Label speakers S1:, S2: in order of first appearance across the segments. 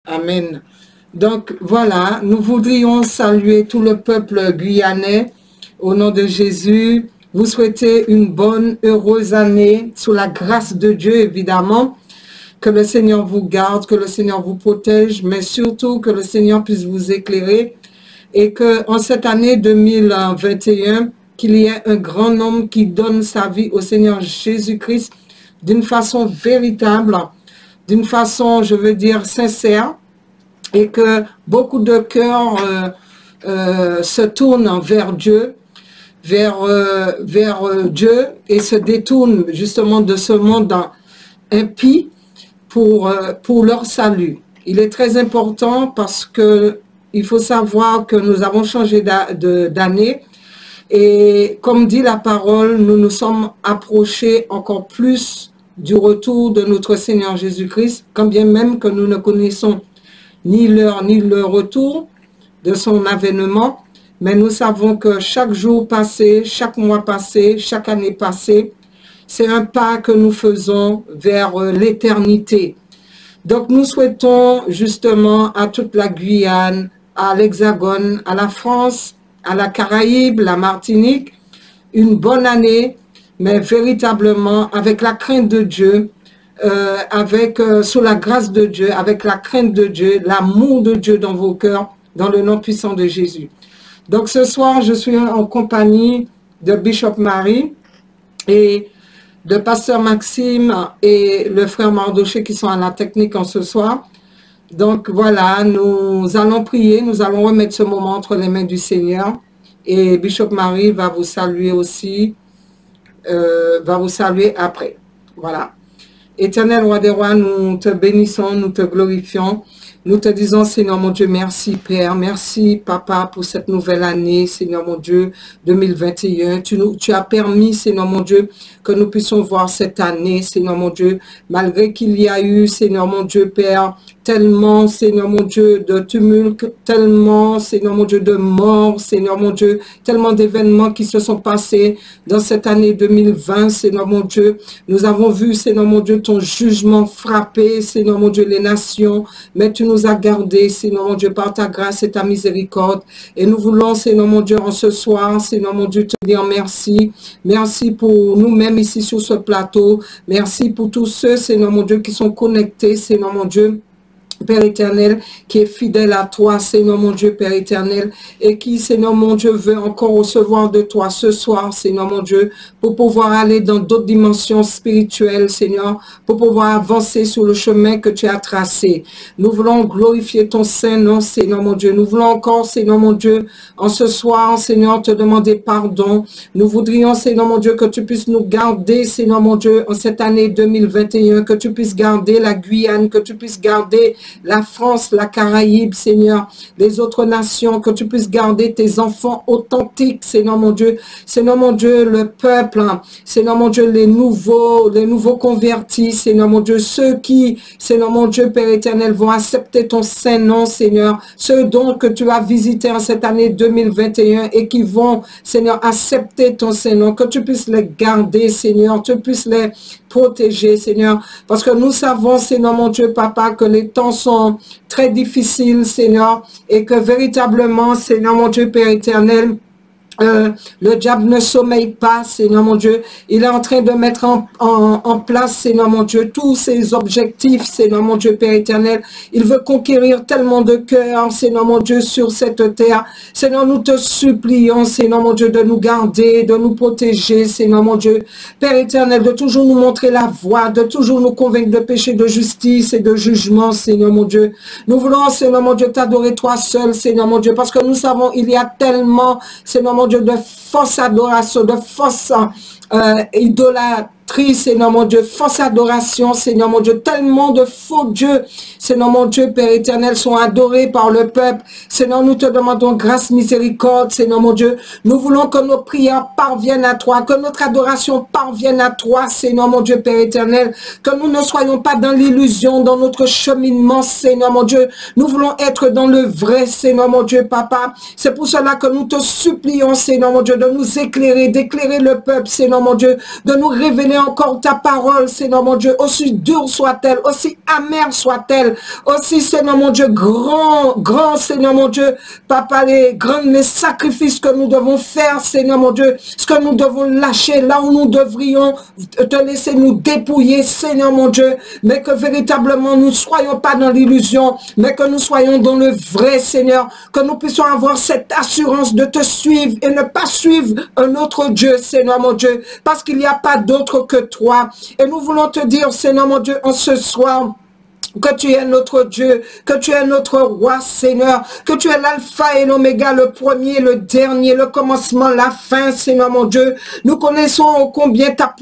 S1: Amen. Donc voilà, nous voudrions saluer tout le peuple guyanais au nom de Jésus. Vous souhaitez une bonne, heureuse année sous la grâce de Dieu, évidemment. Que le Seigneur vous garde, que le Seigneur vous protège, mais surtout que le Seigneur puisse vous éclairer et que en cette année 2021, qu'il y ait un grand nombre qui donne sa vie au Seigneur Jésus-Christ d'une façon véritable, d'une façon, je veux dire, sincère, et que beaucoup de cœurs se tournent vers Dieu, vers Dieu, et se détournent justement de ce monde impie pour leur salut. Il est très important parce que il faut savoir que nous avons changé d'année, et comme dit la parole, nous nous sommes approchés encore plus du retour de notre Seigneur Jésus-Christ, quand bien même que nous ne connaissons ni l'heure ni le retour de son avènement, mais nous savons que chaque jour passé, chaque mois passé, chaque année passée, c'est un pas que nous faisons vers l'éternité. Donc nous souhaitons justement à toute la Guyane, à l'Hexagone, à la France, à la Caraïbe, la Martinique, une bonne année, mais véritablement avec la crainte de Dieu, sous la grâce de Dieu, avec la crainte de Dieu, l'amour de Dieu dans vos cœurs, dans le nom puissant de Jésus. Donc ce soir, je suis en compagnie de Bishop Marie et de Pasteur Maxime et le frère Mardoché qui sont à la technique en ce soir. Donc voilà, nous allons prier, nous allons remettre ce moment entre les mains du Seigneur et Bishop Marie va vous saluer aussi, va vous saluer après. Voilà. Éternel roi des rois, nous te bénissons, nous te glorifions. Nous te disons, Seigneur mon Dieu, merci Père, merci Papa pour cette nouvelle année, Seigneur mon Dieu, 2021. Tu as permis, Seigneur mon Dieu, que nous puissions voir cette année, Seigneur mon Dieu, malgré qu'il y a eu, Seigneur mon Dieu, Père, tellement, Seigneur mon Dieu, de tumulte, tellement, Seigneur mon Dieu, de mort, Seigneur mon Dieu, tellement d'événements qui se sont passés dans cette année 2020, Seigneur mon Dieu. Nous avons vu, Seigneur mon Dieu, ton jugement frapper, Seigneur mon Dieu, les nations, mais tu nous as gardés, Seigneur mon Dieu, par ta grâce et ta miséricorde. Et nous voulons, Seigneur mon Dieu, en ce soir, Seigneur mon Dieu, te dire merci. Merci pour nous-mêmes ici sur ce plateau. Merci pour tous ceux, Seigneur mon Dieu, qui sont connectés, Seigneur mon Dieu, Père éternel, qui est fidèle à toi, Seigneur mon Dieu, Père éternel, et qui, Seigneur mon Dieu, veut encore recevoir de toi ce soir, Seigneur mon Dieu, pour pouvoir aller dans d'autres dimensions spirituelles, Seigneur, pour pouvoir avancer sur le chemin que tu as tracé. Nous voulons glorifier ton saint nom, Seigneur mon Dieu. Nous voulons encore, Seigneur mon Dieu, en ce soir, Seigneur, te demander pardon. Nous voudrions, Seigneur mon Dieu, que tu puisses nous garder, Seigneur mon Dieu, en cette année 2021, que tu puisses garder la Guyane, que tu puisses garder la France, la Caraïbe, Seigneur, les autres nations, que tu puisses garder tes enfants authentiques, Seigneur mon Dieu, le peuple, Seigneur mon Dieu, les nouveaux convertis, Seigneur mon Dieu, ceux qui, Seigneur mon Dieu, Père éternel, vont accepter ton saint nom, Seigneur, ceux donc que tu as visités en cette année 2021 et qui vont, Seigneur, accepter ton saint nom, que tu puisses les garder, Seigneur, tu puisses les protéger, Seigneur, parce que nous savons, Seigneur mon Dieu, Papa, que les temps sont très difficiles, Seigneur, et que véritablement, Seigneur mon Dieu, Père éternel, le diable ne sommeille pas, Seigneur mon Dieu. Il est en train de mettre en place, Seigneur mon Dieu, tous ses objectifs, Seigneur mon Dieu, Père éternel. Il veut conquérir tellement de cœurs, Seigneur mon Dieu, sur cette terre. Seigneur, nous te supplions, Seigneur mon Dieu, de nous garder, de nous protéger, Seigneur mon Dieu. Père éternel, de toujours nous montrer la voie, de toujours nous convaincre de péché, de justice et de jugement, Seigneur mon Dieu. Nous voulons, Seigneur mon Dieu, t'adorer toi seul, Seigneur mon Dieu, parce que nous savons, il y a tellement, Seigneur mon Dieu, de fausse adoration, de fausse idolâtrie, Seigneur mon Dieu, fausse adoration, Seigneur mon Dieu, tellement de faux dieux, Seigneur mon Dieu, Père éternel, sont adorés par le peuple. Seigneur, nous te demandons grâce, miséricorde, Seigneur mon Dieu. Nous voulons que nos prières parviennent à toi, que notre adoration parvienne à toi, Seigneur mon Dieu, Père éternel, que nous ne soyons pas dans l'illusion, dans notre cheminement, Seigneur mon Dieu. Nous voulons être dans le vrai, Seigneur mon Dieu, Papa. C'est pour cela que nous te supplions, Seigneur mon Dieu, de nous éclairer, d'éclairer le peuple, Seigneur mon Dieu, de nous révéler donner encore ta parole, Seigneur mon Dieu, aussi dure soit-elle, aussi amère soit-elle, aussi, Seigneur mon Dieu, grand, Seigneur mon Dieu, Papa, les sacrifices que nous devons faire, Seigneur mon Dieu, ce que nous devons lâcher, là où nous devrions te laisser nous dépouiller, Seigneur mon Dieu, mais que véritablement nous ne soyons pas dans l'illusion, mais que nous soyons dans le vrai, Seigneur, que nous puissions avoir cette assurance de te suivre et ne pas suivre un autre Dieu, Seigneur mon Dieu, parce qu'il n'y a pas d'autre que toi. Et nous voulons te dire, Seigneur mon Dieu, en ce soir, que tu es notre Dieu, que tu es notre roi, Seigneur, que tu es l'alpha et l'oméga, le premier, le dernier, le commencement, la fin, Seigneur mon Dieu. Nous connaissons combien ta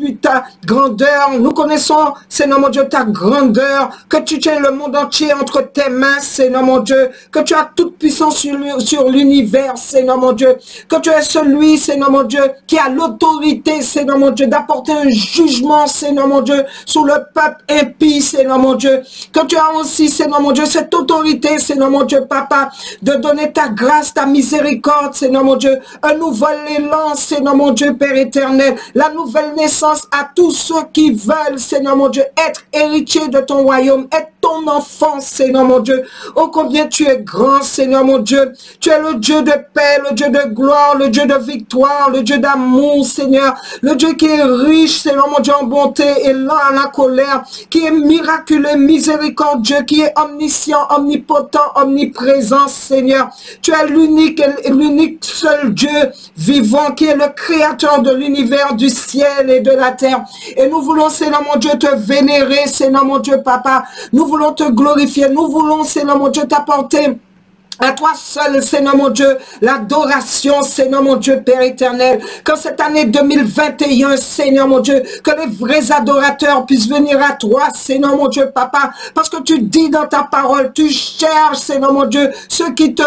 S1: grandeur, nous connaissons, Seigneur mon Dieu, ta grandeur, que tu tiens le monde entier entre tes mains, Seigneur mon Dieu, que tu as toute puissance sur l'univers, Seigneur mon Dieu, que tu es celui, Seigneur mon Dieu, qui a l'autorité, Seigneur mon Dieu, d'apporter un jugement, Seigneur mon Dieu, sur le peuple impie, Seigneur mon Dieu, que tu as aussi, Seigneur mon Dieu, cette autorité, Seigneur mon Dieu, Papa, de donner ta grâce, ta miséricorde, Seigneur mon Dieu, un nouvel élan, Seigneur mon Dieu, Père éternel, la nouvelle naissance à tous ceux qui veulent, Seigneur mon Dieu, être héritiers de ton royaume, être ton enfant, Seigneur mon Dieu. Oh, combien tu es grand, Seigneur mon Dieu. Tu es le Dieu de paix, le Dieu de gloire, le Dieu de victoire, le Dieu d'amour, Seigneur, le Dieu qui est riche, Seigneur mon Dieu, en bonté et lent à la colère, qui est miraculeux, miséricordieux, qui est omniscient, omnipotent, omniprésent, Seigneur. Tu es l'unique seul Dieu vivant, qui est le créateur de l'univers, du ciel et de la terre. Et nous voulons, Seigneur mon Dieu, te vénérer, Seigneur mon Dieu, Papa. Nous voulons te glorifier. Nous voulons, Seigneur mon Dieu, t'apporter à toi seul, Seigneur mon Dieu, l'adoration, Seigneur mon Dieu, Père éternel. Que cette année 2021, Seigneur mon Dieu, que les vrais adorateurs puissent venir à toi, Seigneur mon Dieu, Papa. Parce que tu dis dans ta parole, tu cherches, Seigneur mon Dieu, ceux qui te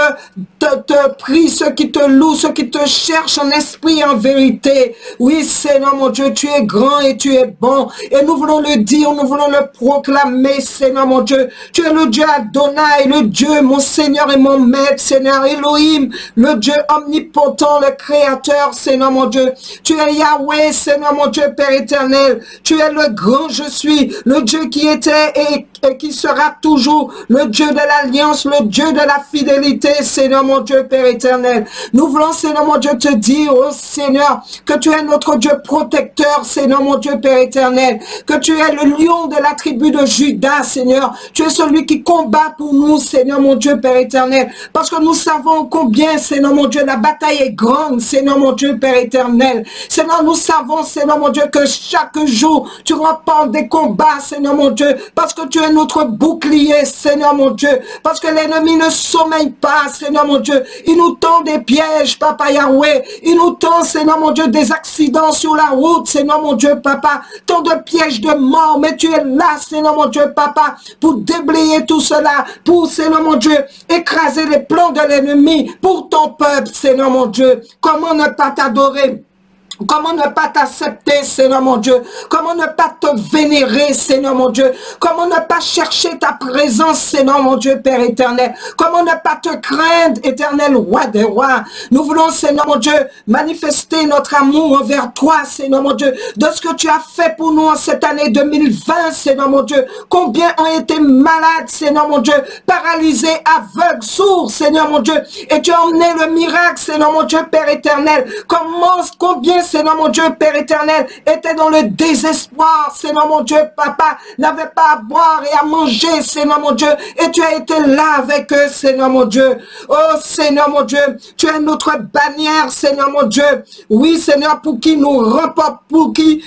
S1: prient, ceux qui te louent, ceux qui te cherchent en esprit et en vérité. Oui, Seigneur mon Dieu, tu es grand et tu es bon. Et nous voulons le dire, nous voulons le proclamer, Seigneur mon Dieu. Tu es le Dieu Adonai, le Dieu, mon Seigneur et mon Maître, Seigneur Elohim, le Dieu omnipotent, le Créateur, Seigneur mon Dieu. Tu es Yahweh, Seigneur mon Dieu, Père éternel. Tu es le grand je suis, le Dieu qui était et qui sera toujours, le Dieu de l'alliance, le Dieu de la fidélité, Seigneur mon Dieu, Père éternel. Nous voulons, Seigneur mon Dieu, te dire, oh Seigneur, que tu es notre Dieu protecteur, Seigneur mon Dieu, Père éternel, que tu es le lion de la tribu de Juda, Seigneur. Tu es celui qui combat pour nous, Seigneur mon Dieu, Père éternel, parce que nous savons combien, Seigneur mon Dieu, la bataille est grande, Seigneur mon Dieu, Père éternel. Seigneur, nous savons, Seigneur mon Dieu, que chaque jour, tu remportes des combats, Seigneur mon Dieu, parce que tu es notre bouclier, Seigneur mon Dieu, parce que l'ennemi ne sommeille pas, Seigneur mon Dieu. Il nous tend des pièges, Papa Yahweh. Il nous tend, Seigneur mon Dieu, des accidents sur la route, Seigneur mon Dieu, Papa. Tant de pièges de mort, mais tu es là, Seigneur mon Dieu, Papa, pour déblayer tout cela, pour, Seigneur mon Dieu, écraser les plans de l'ennemi pour ton peuple, Seigneur mon Dieu. Comment ne pas t'adorer? Comment ne pas t'accepter, Seigneur mon Dieu? Comment ne pas te vénérer, Seigneur mon Dieu? Comment ne pas chercher ta présence, Seigneur mon Dieu, Père éternel? Comment ne pas te craindre, éternel roi des rois? Nous voulons, Seigneur mon Dieu, manifester notre amour envers toi, Seigneur mon Dieu, de ce que tu as fait pour nous en cette année 2020, Seigneur mon Dieu. Combien ont été malades, Seigneur mon Dieu, paralysés, aveugles, sourds, Seigneur mon Dieu, et tu as emmené le miracle, Seigneur mon Dieu, Père éternel. Combien, Seigneur mon Dieu, Père éternel, était dans le désespoir, Seigneur mon Dieu, Papa, n'avait pas à boire et à manger, Seigneur mon Dieu, et tu as été là avec eux, Seigneur mon Dieu. Oh, Seigneur mon Dieu, tu es notre bannière, Seigneur mon Dieu. Oui, Seigneur, pour qui nous remporte, pour qui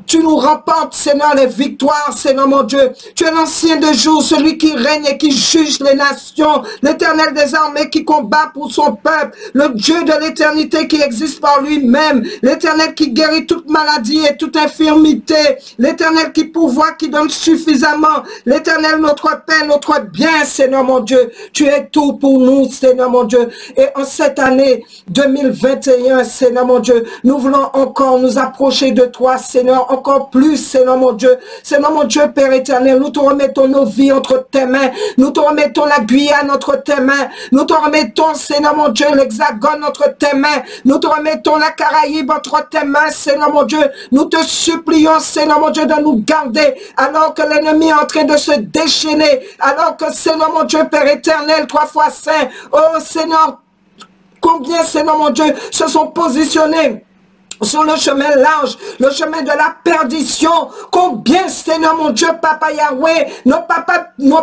S1: tu nous remportes, Seigneur, les victoires, Seigneur mon Dieu. Tu es l'ancien de jour, celui qui règne et qui juge les nations, l'Éternel des armées qui combat pour son peuple, le Dieu de l'éternité qui existe par lui-même, l'Éternel qui guérit toute maladie et toute infirmité, l'Éternel qui pourvoit, qui donne suffisamment, l'Éternel notre paix, notre bien, Seigneur mon Dieu. Tu es tout pour nous, Seigneur mon Dieu. Et en cette année 2021, Seigneur mon Dieu, nous voulons encore nous approcher de toi, Seigneur, encore plus, Seigneur mon Dieu. Seigneur mon Dieu, Père éternel, nous te remettons nos vies entre tes mains, nous te remettons la Guyane entre tes mains, nous te remettons, Seigneur mon Dieu, l'Hexagone entre tes mains, nous te remettons la Caraïbe entre tes mains, Seigneur mon Dieu. Nous te supplions, Seigneur mon Dieu, de nous garder alors que l'ennemi est en train de se déchaîner, alors que, Seigneur mon Dieu, Père éternel, 3 fois saint, oh Seigneur, combien, Seigneur mon Dieu, se sont positionnés sur le chemin large, le chemin de la perdition. Combien, Seigneur mon Dieu, Papa Yahweh, n'ont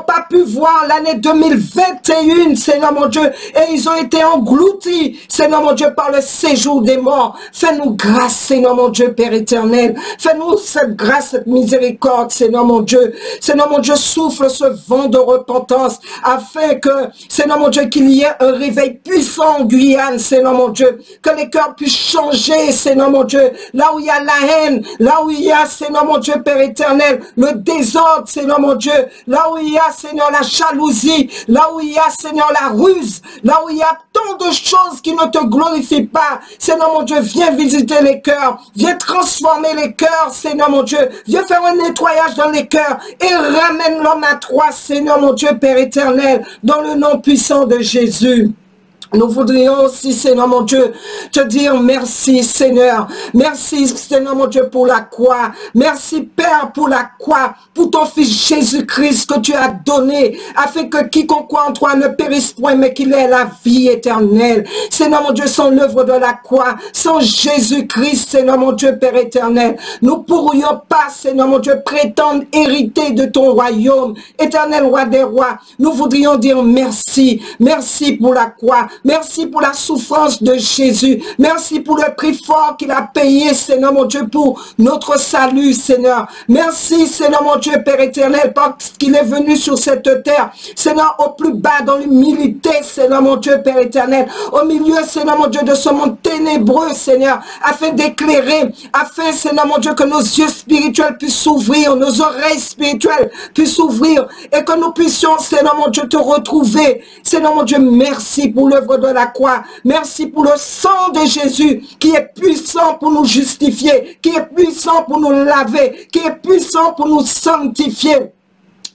S1: pas pu voir l'année 2021, Seigneur mon Dieu, et ils ont été engloutis, Seigneur mon Dieu, par le séjour des morts. Fais-nous grâce, Seigneur mon Dieu, Père éternel. Fais-nous cette grâce, cette miséricorde, Seigneur mon Dieu. Seigneur mon Dieu, souffle ce vent de repentance, afin que, Seigneur mon Dieu, qu'il y ait un réveil puissant en Guyane, Seigneur mon Dieu, que les cœurs puissent changer, Seigneur mon Dieu, là où il y a la haine, là où il y a, Seigneur mon Dieu, Père éternel, le désordre, Seigneur mon Dieu, là où il y a, Seigneur, la jalousie, là où il y a, Seigneur, la ruse, là où il y a tant de choses qui ne te glorifient pas, Seigneur mon Dieu, viens visiter les cœurs, viens transformer les cœurs, Seigneur mon Dieu, viens faire un nettoyage dans les cœurs et ramène l'homme à toi, Seigneur mon Dieu, Père éternel, dans le nom puissant de Jésus. Nous voudrions aussi, Seigneur mon Dieu, te dire merci, Seigneur. Merci, Seigneur mon Dieu, pour la croix. Merci, Père, pour la croix, pour ton Fils Jésus-Christ que tu as donné, afin que quiconque croit en toi ne périsse point, mais qu'il ait la vie éternelle. Seigneur mon Dieu, sans l'œuvre de la croix, sans Jésus-Christ, Seigneur mon Dieu, Père éternel, nous ne pourrions pas, Seigneur mon Dieu, prétendre hériter de ton royaume. Éternel roi des rois, nous voudrions dire merci. Merci pour la croix. Merci pour la souffrance de Jésus. Merci pour le prix fort qu'il a payé, Seigneur mon Dieu, pour notre salut, Seigneur. Merci, Seigneur mon Dieu, Père éternel, parce qu'il est venu sur cette terre, Seigneur, au plus bas, dans l'humilité, Seigneur mon Dieu, Père éternel, au milieu, Seigneur mon Dieu, de ce monde ténébreux, Seigneur, afin d'éclairer, afin, Seigneur mon Dieu, que nos yeux spirituels puissent s'ouvrir, nos oreilles spirituelles puissent s'ouvrir, et que nous puissions, Seigneur mon Dieu, te retrouver. Seigneur mon Dieu, merci pour l'œuvre de la croix. Merci pour le sang de Jésus qui est puissant pour nous justifier, qui est puissant pour nous laver, qui est puissant pour nous sanctifier.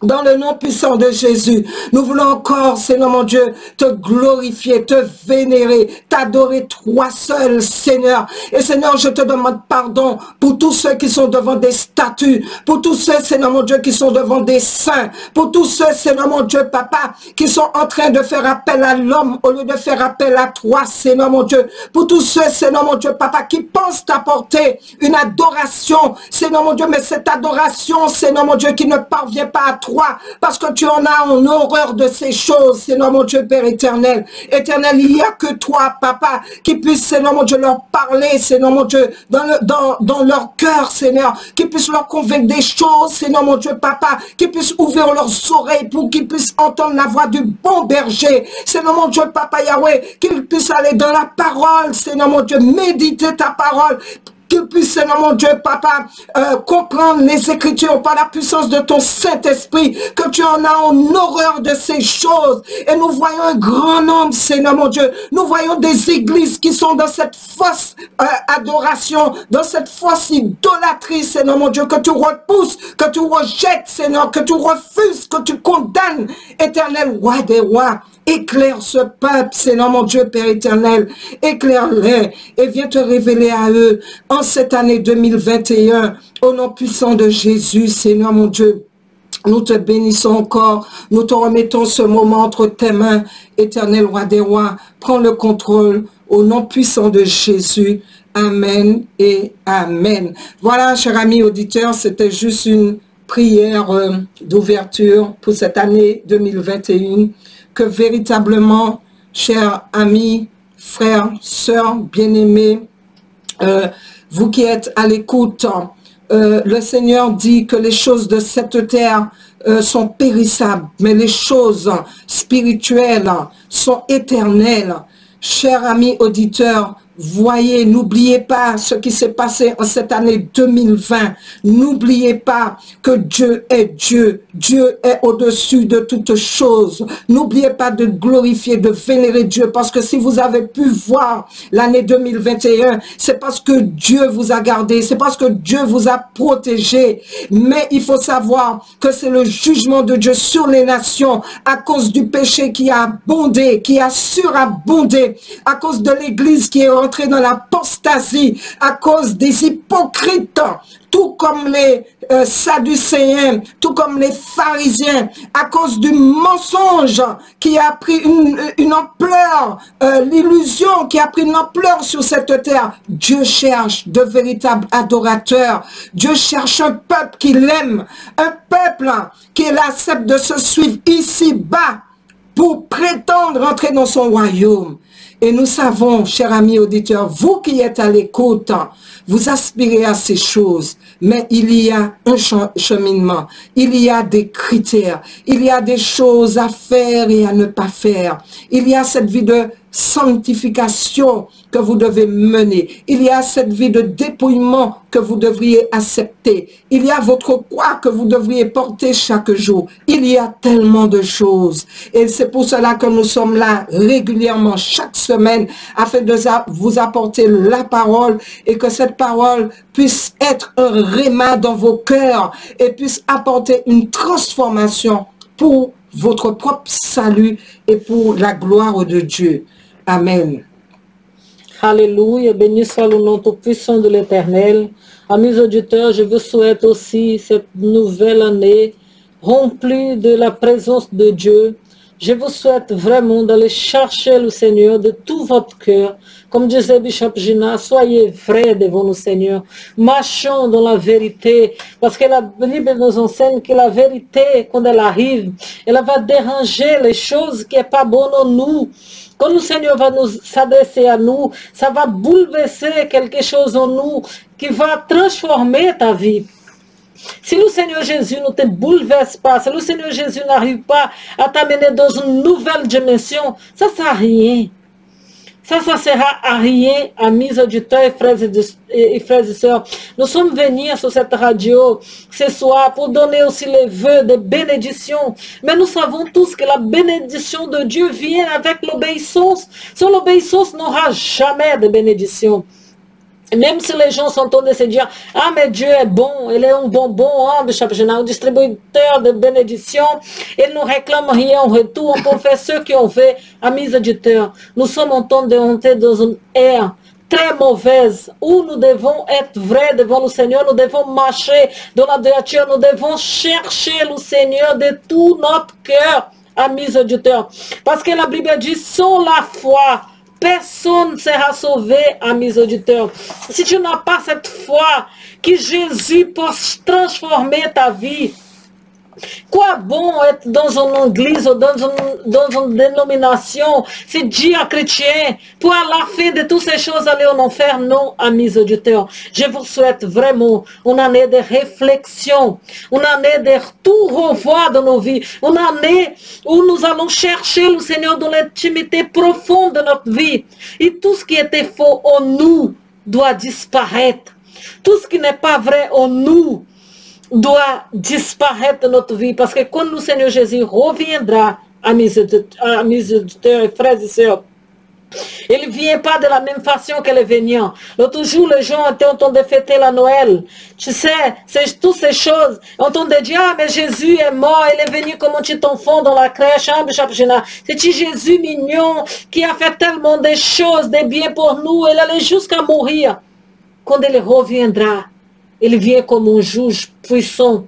S1: Dans le nom puissant de Jésus, nous voulons encore, Seigneur mon Dieu, te glorifier, te vénérer, t'adorer toi seul, Seigneur. Et Seigneur, je te demande pardon pour tous ceux qui sont devant des statues, pour tous ceux, Seigneur mon Dieu, qui sont devant des saints, pour tous ceux, Seigneur mon Dieu, Papa, qui sont en train de faire appel à l'homme au lieu de faire appel à toi, Seigneur mon Dieu. Pour tous ceux, Seigneur mon Dieu, Papa, qui pensent t'apporter une adoration, Seigneur mon Dieu, mais cette adoration, Seigneur mon Dieu, qui ne parvient pas à toi, parce que tu en as en horreur de ces choses, Seigneur mon Dieu, Père éternel. Éternel, il n'y a que toi, Papa, qui puisse, Seigneur mon Dieu, leur parler, Seigneur mon Dieu, dans leur cœur, Seigneur, qui puisse leur convaincre des choses, Seigneur mon Dieu, Papa, qui puisse ouvrir leurs oreilles pour qu'ils puissent entendre la voix du bon berger, Seigneur mon Dieu, Papa Yahweh, qu'ils puissent aller dans la parole, Seigneur mon Dieu, méditer ta parole, qu'il puisse, Seigneur mon Dieu, Papa, comprendre les Écritures par la puissance de ton Saint-Esprit, que tu en as en horreur de ces choses. Et nous voyons un grand nombre, Seigneur mon Dieu. Nous voyons des églises qui sont dans cette fausse adoration, dans cette fausse idolâtrie, Seigneur mon Dieu, que tu repousses, que tu rejettes, Seigneur, que tu refuses, que tu condamnes, éternel roi des rois. Éclaire ce peuple, Seigneur mon Dieu, Père éternel. Éclaire-les et viens te révéler à eux en cette année 2021. Au nom puissant de Jésus, Seigneur mon Dieu. Nous te bénissons encore. Nous te remettons ce moment entre tes mains, éternel roi des rois. Prends le contrôle au nom puissant de Jésus. Amen et Amen. Voilà, chers amis auditeurs, c'était juste une prière d'ouverture pour cette année 2021. Que véritablement, chers amis, frères, sœurs, bien-aimés, vous qui êtes à l'écoute, le Seigneur dit que les choses de cette terre sont périssables, mais les choses spirituelles sont éternelles. Chers amis auditeurs, voyez, n'oubliez pas ce qui s'est passé en cette année 2020. N'oubliez pas que Dieu est Dieu. Dieu est au-dessus de toutes choses. N'oubliez pas de glorifier, de vénérer Dieu. Parce que si vous avez pu voir l'année 2021, c'est parce que Dieu vous a gardé. C'est parce que Dieu vous a protégé. Mais il faut savoir que c'est le jugement de Dieu sur les nations à cause du péché qui a abondé, qui a surabondé, à cause de l'église qui est entrés dans l'apostasie à cause des hypocrites, tout comme les Sadducéens, tout comme les pharisiens, à cause du mensonge qui a pris une ampleur, l'illusion qui a pris une ampleur sur cette terre. Dieu cherche de véritables adorateurs. Dieu cherche un peuple qui l'aime, un peuple qui accepte de se suivre ici-bas pour prétendre entrer dans son royaume. Et nous savons, chers amis auditeurs, vous qui êtes à l'écoute, vous aspirez à ces choses, mais il y a un cheminement, il y a des critères, il y a des choses à faire et à ne pas faire. Il y a cette vie de sanctification que vous devez mener. Il y a cette vie de dépouillement que vous devriez accepter. Il y a votre croix que vous devriez porter chaque jour. Il y a tellement de choses. Et c'est pour cela que nous sommes là régulièrement, chaque semaine, afin de vous apporter la parole et que cette parole puisse être un réma dans vos cœurs et puisse apporter une transformation pour votre propre salut et pour la gloire de Dieu. Amen.
S2: Alléluia, béni soit le nom tout-puissant de l'Éternel. Amis auditeurs, je vous souhaite aussi cette nouvelle année remplie de la présence de Dieu. Je vous souhaite vraiment d'aller chercher le Seigneur de tout votre cœur. Comme disait Bishop Gina, soyez vrais devant le Seigneur. Marchons dans la vérité. Parce que la Bible nous enseigne que la vérité, quand elle arrive, elle va déranger les choses qui ne sont pas bonnes en nous. Quand le Seigneur va nous s'adresser à nous, ça va bouleverser quelque chose en nous qui va transformer ta vie. Si le Seigneur Jésus ne te bouleverse pas, si le Seigneur Jésus n'arrive pas à t'amener dans une nouvelle dimension, ça ne sert à rien. Ça sert à rien, amis auditeurs et frères et sœurs. Nous sommes venus sur cette radio ce soir pour donner aussi les vœux de bénédiction. Mais nous savons tous que la bénédiction de Dieu vient avec l'obéissance. Sans l'obéissance, il n'y aura jamais de bénédiction. Même si les gens sont en train de se dire, ah mais Dieu est bon, il est un bonbon, un distributeur de bénédiction, il ne réclame rien en retour, on peut faire ce qu'on fait, amis auditeurs. Nous sommes en train de rentrer dans une ère très mauvaise, où nous devons être vrais devant le Seigneur, nous devons marcher dans la droiture, nous devons chercher le Seigneur de tout notre cœur, amis auditeurs. Parce que la Bible dit, sans la foi, personne ne sera sauvé, amis auditeurs. Si tu n'as pas cette foi que Jésus peut transformer ta vie, quoi bon être dans une église ou dans une dénomination, c'est dire chrétien, pour à la fin de toutes ces choses aller en enfer? Non, amis auditeurs. Je vous souhaite vraiment une année de réflexion, une année de tout revoir dans nos vies, une année où nous allons chercher le Seigneur dans l'intimité profonde de notre vie. Et tout ce qui était faux en nous doit disparaître. Tout ce qui n'est pas vrai en nous doit disparaître de notre vie, parce que quand le Seigneur Jésus reviendra, amis auditeurs et frères et sœurs, il ne vient pas de la même façon que les venants. L'autre jour, les gens étaient en train de fêter la Noël. Tu sais, c'est toutes ces choses. En train de dire, ah, mais Jésus est mort, il est venu comme un petit enfant dans la crèche. C'est Jésus mignon qui a fait tellement de choses, de bien pour nous. Il allait jusqu'à mourir. Quand il reviendra, il vient comme un juge puissant.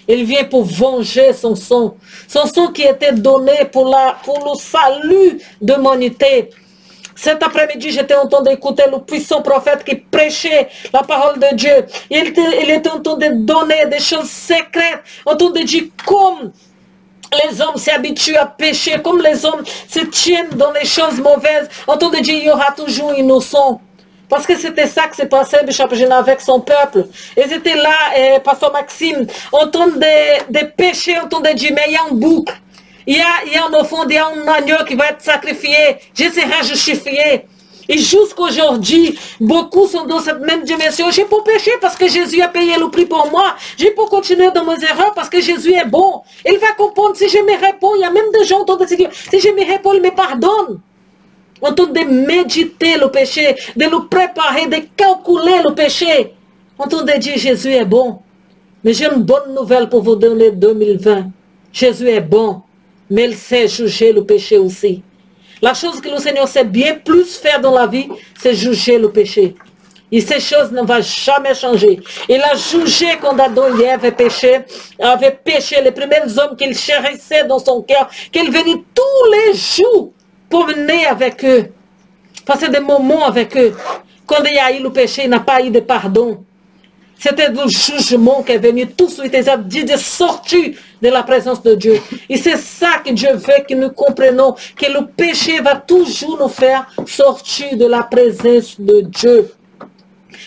S2: Il vient pour venger son sang. Son sang qui était donné pour le salut de l'humanité. Cet après-midi, j'étais en train d'écouter le puissant prophète qui prêchait la parole de Dieu. Il était en train de donner des choses secrètes. En train de dire comme les hommes s'habituent à pécher, comme les hommes se tiennent dans les choses mauvaises. En train de dire, il y aura toujours innocent. Parce que c'était ça qui s'est passé, Bishop Gina, avec son peuple. Ils étaient là, Pasteur Maxime, en train de pécher, en train de dire, mais il y a un bouc, il y a un enfant, il y a un agneau qui va être sacrifié, je serai justifié. Et jusqu'aujourd'hui, beaucoup sont dans cette même dimension. J'ai pas péché parce que Jésus a payé le prix pour moi. J'ai pas continué dans mes erreurs parce que Jésus est bon. Il va comprendre si je me réponds. Il y a même des gens qui se dire, si je me réponds, il me pardonne. En train de méditer le péché, de le préparer, de calculer le péché. En train de dire Jésus est bon. Mais j'ai une bonne nouvelle pour vous donner 2020. Jésus est bon, mais il sait juger le péché aussi. La chose que le Seigneur sait bien plus faire dans la vie, c'est juger le péché. Et ces choses ne vont jamais changer. Il a jugé quand Adam et Ève avaient péché, les premiers hommes qu'il chérissait dans son cœur, qu'il venait tous les jours promener avec eux, passer des moments avec eux. Quand il y a eu le péché, il n'a pas eu de pardon. C'était le jugement qui est venu tout de suite. Il a dit de sortir de la présence de Dieu. Et c'est ça que Dieu veut que nous comprenions, que le péché va toujours nous faire sortir de la présence de Dieu.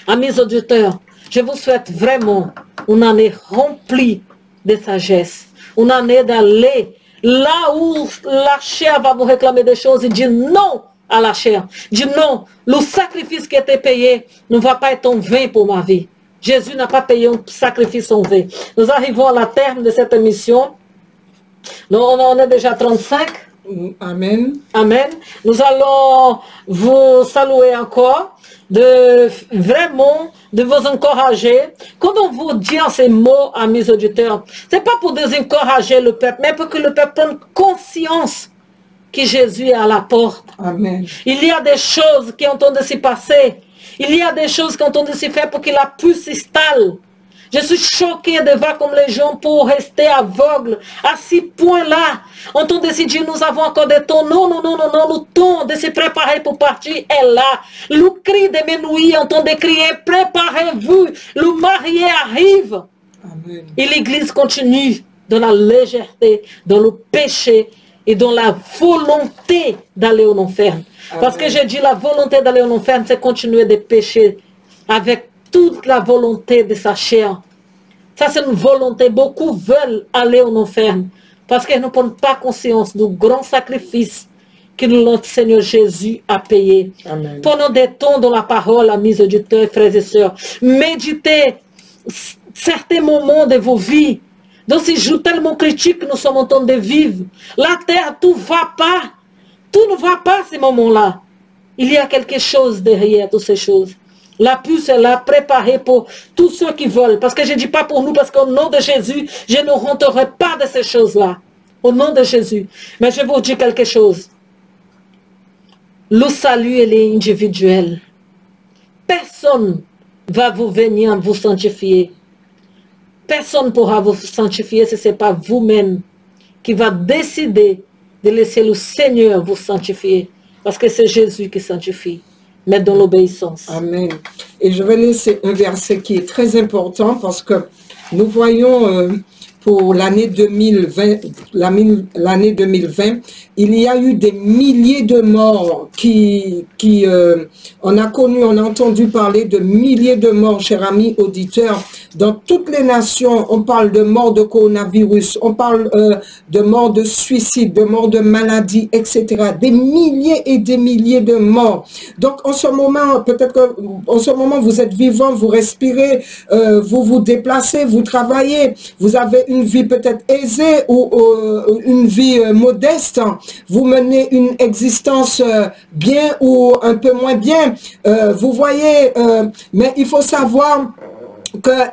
S2: Amis auditeurs, je vous souhaite vraiment une année remplie de sagesse. Une année d'aller là où la chair va vous réclamer des choses et dire non à la chair. Dire non, le sacrifice qui a été payé ne va pas être en vain pour ma vie. Jésus n'a pas payé un sacrifice en vain. Nous arrivons à la terme de cette émission. Donc, on est déjà 35.
S1: Amen.
S2: Amen. Nous allons vous saluer encore, vraiment de vous encourager. Quand on vous dit ces mots, amis auditeurs, ce n'est pas pour désencourager le peuple, mais pour que le peuple prenne conscience que Jésus est à la porte.
S1: Amen.
S2: Il y a des choses qui ont de se passer. Il y a des choses qui ont de se faire pour que la puce s'installe. Je suis choquée de voir comme les gens pour rester aveugles à ce point-là. On t'a décidé, nous avons encore des temps. Non, non, non, non, non, le temps de se préparer pour partir est là. Le cri de Menouï, on t'a crier, préparez-vous, le marié arrive.
S1: Amen.
S2: Et l'église continue dans la légèreté, dans le péché et dans la volonté d'aller au enfer. Parce que j'ai dit la volonté d'aller au enfer, c'est continuer de pécher avec toute la volonté de sa chair. Ça, c'est une volonté. Beaucoup veulent aller en enfer parce qu'ils ne prennent pas conscience du grand sacrifice que notre Seigneur Jésus a payé.
S1: Amen.
S2: Prenons des temps dans la parole, amis auditeurs, frères et sœurs. Méditez certains moments de vos vies. Dans ces jours tellement critiques que nous sommes en train de vivre. La terre, tout ne va pas. Tout ne va pas ces moments-là. Il y a quelque chose derrière toutes ces choses. La puce est là, préparée pour tous ceux qui veulent. Parce que je ne dis pas pour nous, parce qu'au nom de Jésus, je ne rentrerai pas de ces choses-là. Au nom de Jésus. Mais je vous dis quelque chose. Le salut, il est individuel. Personne va vous venir vous sanctifier. Personne ne pourra vous sanctifier si ce n'est pas vous-même qui va décider de laisser le Seigneur vous sanctifier. Parce que c'est Jésus qui sanctifie. Mais dans l'obéissance.
S1: Amen. Et je vais laisser un verset qui est très important parce que nous voyons pour l'année 2020, il y a eu des milliers de morts on a connu, on a entendu parler de milliers de morts, chers amis auditeurs, dans toutes les nations. On parle de morts de coronavirus, on parle de morts de suicide, de morts de maladies, etc. Des milliers et des milliers de morts. Donc en ce moment, peut-être qu'en ce moment vous êtes vivant, vous respirez, vous vous déplacez, vous travaillez, vous avez une vie peut-être aisée ou une vie modeste, vous menez une existence bien ou un peu moins bien, vous voyez, mais il faut savoir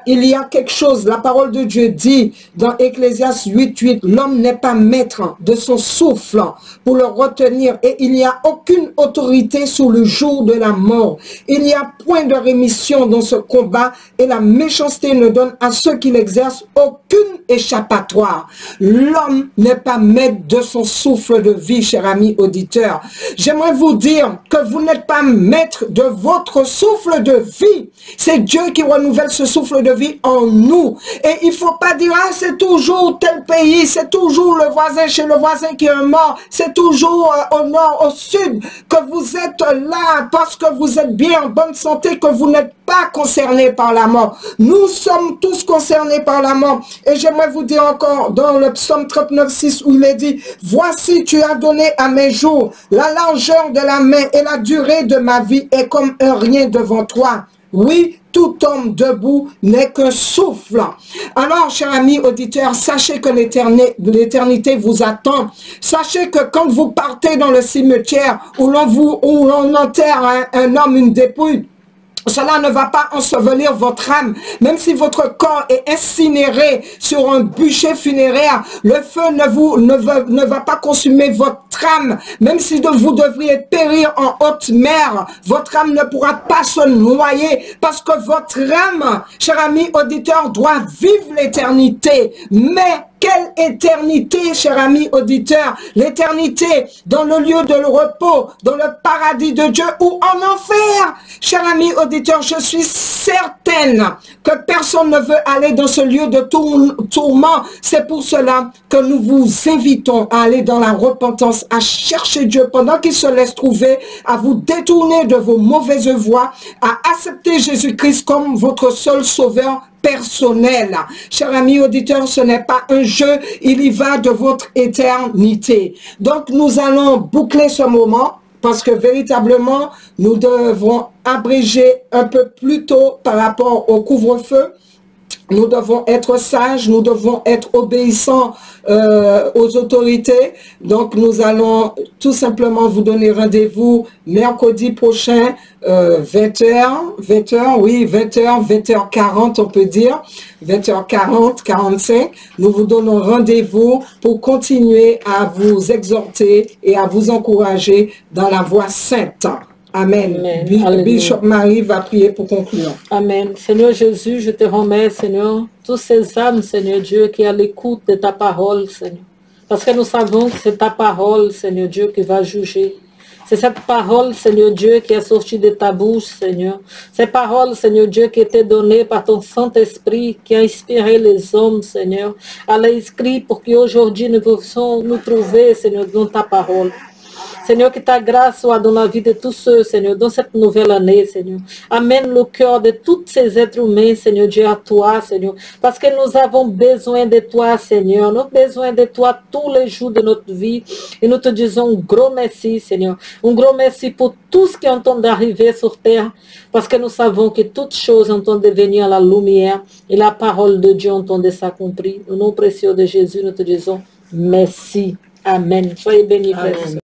S1: qu'il y a quelque chose. La parole de Dieu dit dans Ecclésiaste 8:8, l'homme n'est pas maître de son souffle pour le retenir et il n'y a aucune autorité sur le jour de la mort. Il n'y a point de rémission dans ce combat et la méchanceté ne donne à ceux qui l'exercent aucune échappatoire. L'homme n'est pas maître de son souffle de vie, cher ami auditeur. J'aimerais vous dire que vous n'êtes pas maître de votre souffle de vie. C'est Dieu qui renouvelle ce souffle de vie en nous. Et il ne faut pas dire, ah, c'est toujours tel pays, c'est toujours le voisin chez le voisin qui est mort, c'est toujours au nord, au sud, que vous êtes là parce que vous êtes bien en bonne santé, que vous n'êtes pas concernés par la mort. Nous sommes tous concernés par la mort. Et j'aimerais vous dire encore dans le psaume 39:6 où il est dit, voici tu as donné à mes jours la largeur de la main et la durée de ma vie est comme un rien devant toi. Oui, tout homme debout n'est qu'un souffle. Alors, chers amis auditeurs, sachez que l'éternité vous attend. Sachez que quand vous partez dans le cimetière où l'on enterre un homme, une dépouille, Cela ne va pas ensevelir votre âme. Même si votre corps est incinéré sur un bûcher funéraire, le feu ne va pas consumer votre âme. Même si vous devriez périr en haute mer, votre âme ne pourra pas se noyer parce que votre âme, cher ami auditeur, doit vivre l'éternité. Mais quelle éternité, cher ami auditeur? L'éternité dans le lieu de repos, dans le paradis de Dieu ou en enfer. Cher ami auditeur, je suis certaine que personne ne veut aller dans ce lieu de tourment. C'est pour cela que nous vous invitons à aller dans la repentance, à chercher Dieu pendant qu'il se laisse trouver, à vous détourner de vos mauvaises voies, à accepter Jésus-Christ comme votre seul sauveur personnel. Cher ami auditeur, ce n'est pas un jeu, il y va de votre éternité. Donc nous allons boucler ce moment parce que véritablement nous devrons abréger un peu plus tôt par rapport au couvre-feu. Nous devons être sages, nous devons être obéissants aux autorités. Donc nous allons tout simplement vous donner rendez-vous mercredi prochain, 20h, 20h40 on peut dire, 20h40, 45. Nous vous donnons rendez-vous pour continuer à vous exhorter et à vous encourager dans la voie sainte. Amen. Bishop Marie va prier pour conclure.
S2: Amen. Seigneur Jésus, je te remets, Seigneur, tous ces âmes, Seigneur Dieu, qui est à l'écoute de ta parole, Seigneur. Parce que nous savons que c'est ta parole, Seigneur Dieu, qui va juger. C'est cette parole, Seigneur Dieu, qui est sortie de ta bouche, Seigneur. Cette parole, Seigneur Dieu, qui était donnée par ton Saint-Esprit, qui a inspiré les hommes, Seigneur, à l'écrit pour qu'aujourd'hui nous puissions nous trouver, Seigneur, dans ta parole. Seigneur, que ta grâce soit dans la vie de tous ceux, Seigneur, dans cette nouvelle année, Seigneur. Amène le cœur de tous ces êtres humains, Seigneur Dieu, à toi, Seigneur. Parce que nous avons besoin de toi, Seigneur. Nous avons besoin de toi tous les jours de notre vie. Et nous te disons un gros merci, Seigneur. Un gros merci pour tout ce qui est en train d'arriver sur terre. Parce que nous savons que toutes choses ont en train de venir à la lumière. Et la parole de Dieu en train de s'accomplir. Au nom précieux de Jésus, nous te disons merci. Amen. Soyez bénis, frères.